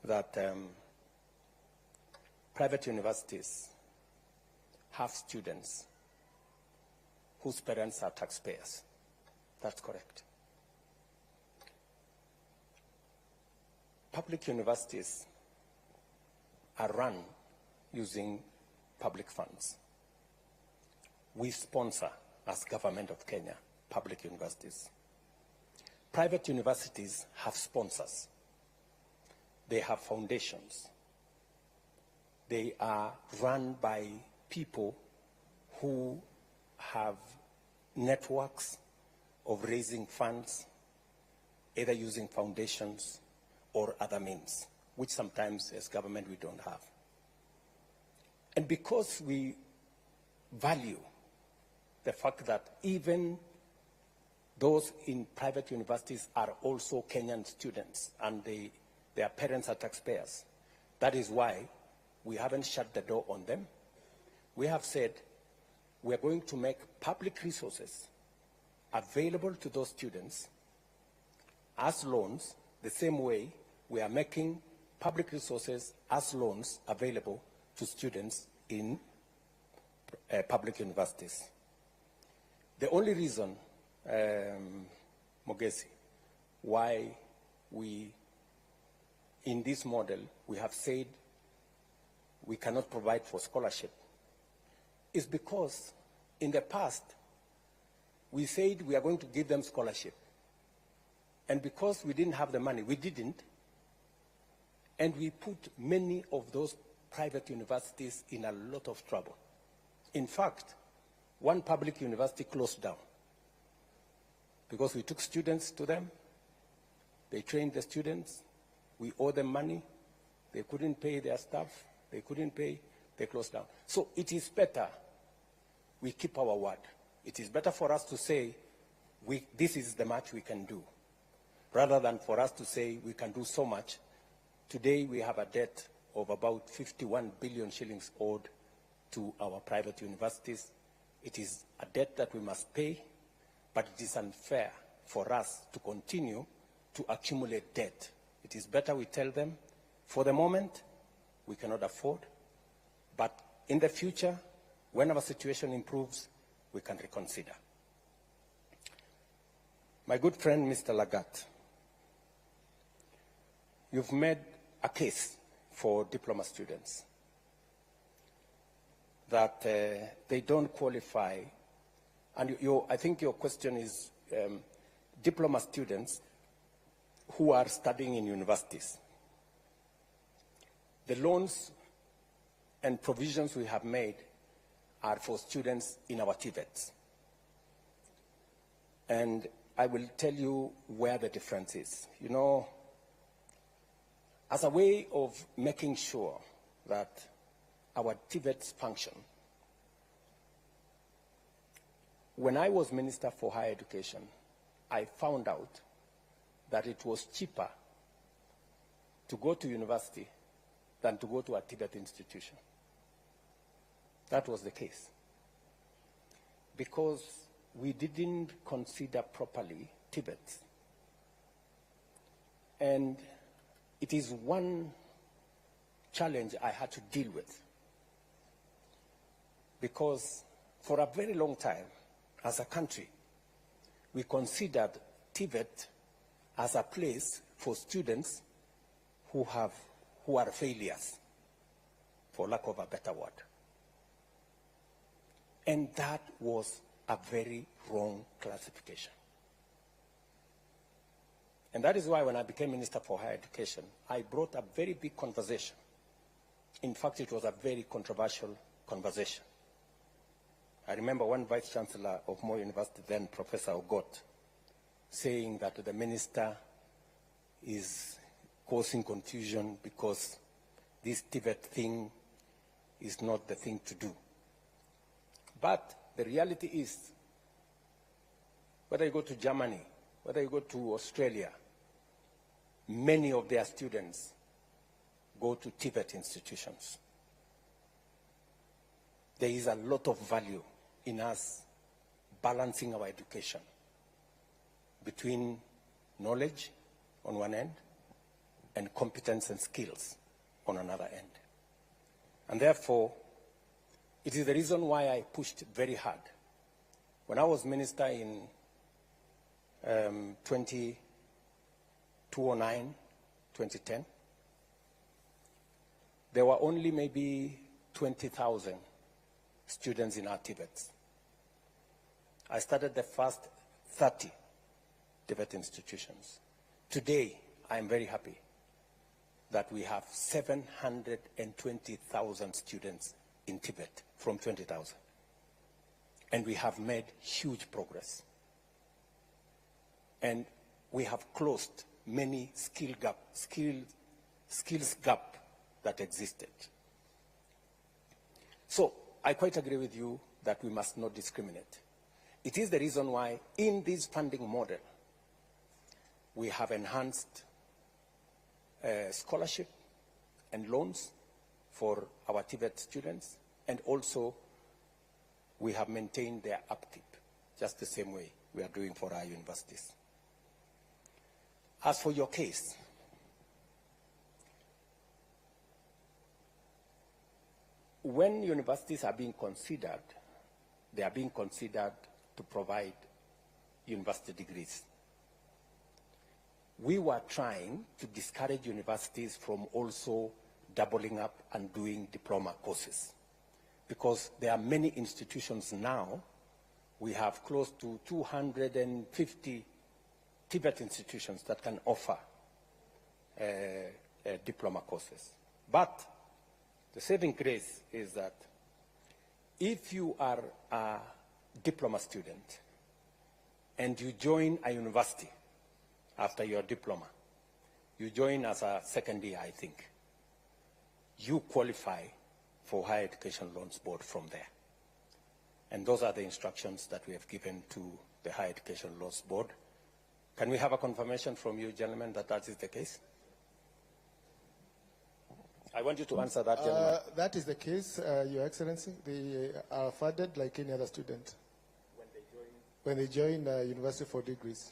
that private universities have students whose parents are taxpayers. That's correct. Public universities are run using public funds. We sponsor, as government of Kenya, public universities. Private universities have sponsors. They have foundations. They are run by people who have networks of raising funds, either using foundations or other means, which sometimes as government we don't have. And because we value the fact that even those in private universities are also Kenyan students and their parents are taxpayers, that is why we haven't shut the door on them. We have said we are going to make public resources available to those students as loans, the same way we are making public resources as loans available to students in public universities. The only reason, Mogesi, why we, in this model, we have said we cannot provide for scholarship is because in the past, we said we are going to give them scholarship. And because we didn't have the money, we didn't. And we put many of those private universities in a lot of trouble. In fact, one public university closed down because we took students to them. They trained the students. We owe them money. They couldn't pay their staff. They couldn't pay. They closed down. So it is better we keep our word. It is better for us to say, this is the much we can do, rather than for us to say we can do so much. Today we have a debt of about 51 billion shillings owed to our private universities. It is a debt that we must pay, but it is unfair for us to continue to accumulate debt. It is better we tell them, for the moment, we cannot afford, but in the future, when our situation improves, we can reconsider. My good friend, Mr. Lagat, you've made a case for diploma students that they don't qualify, and I think your question is diploma students who are studying in universities. The loans and provisions we have made are for students in our Tvets. And I will tell you where the difference is. You know, as a way of making sure that our Tvets function, when I was Minister for Higher Education, I found out that it was cheaper to go to university than to go to a Tvet institution. That was the case. Because we didn't consider properly Tvets. And it is one challenge I had to deal with. Because for a very long time, as a country, we considered Tvet as a place for students who are failures, for lack of a better word. And that was a very wrong classification. And that is why when I became Minister for Higher Education, I brought a very big conversation. In fact, it was a very controversial conversation. I remember one Vice Chancellor of Moi University, then Professor Ogot, saying that the minister is causing confusion because this Tvet thing is not the thing to do. But the reality is, whether you go to Germany, whether you go to Australia, many of their students go to Tvet institutions. There is a lot of value in us balancing our education between knowledge on one end and competence and skills on another end. And therefore, it is the reason why I pushed very hard. When I was minister in 2009, 2010, there were only maybe 20,000 students in our Tvets. I started the first 30 Tvet institutions. Today, I am very happy that we have 720,000 students in Tvet from 20,000. And we have made huge progress. And we have closed many skills gap that existed. So I quite agree with you that we must not discriminate. It is the reason why in this funding model, we have enhanced scholarship and loans for our Tvet students, and also we have maintained their upkeep, just the same way we are doing for our universities. As for your case, when universities are being considered, they are being considered to provide university degrees. We were trying to discourage universities from also doubling up and doing diploma courses, because there are many institutions now. We have close to 250 Tvet institutions that can offer diploma courses. But the saving grace is that if you are a diploma student and you join a university after your diploma, you join as a second year, I think, you qualify for Higher Education Loans Board from there. And those are the instructions that we have given to the Higher Education Loans Board. Can we have a confirmation from you, gentlemen, that that is the case? I want you to answer that, gentlemen. That is the case, Your Excellency. They are funded like any other student when they join university for degrees.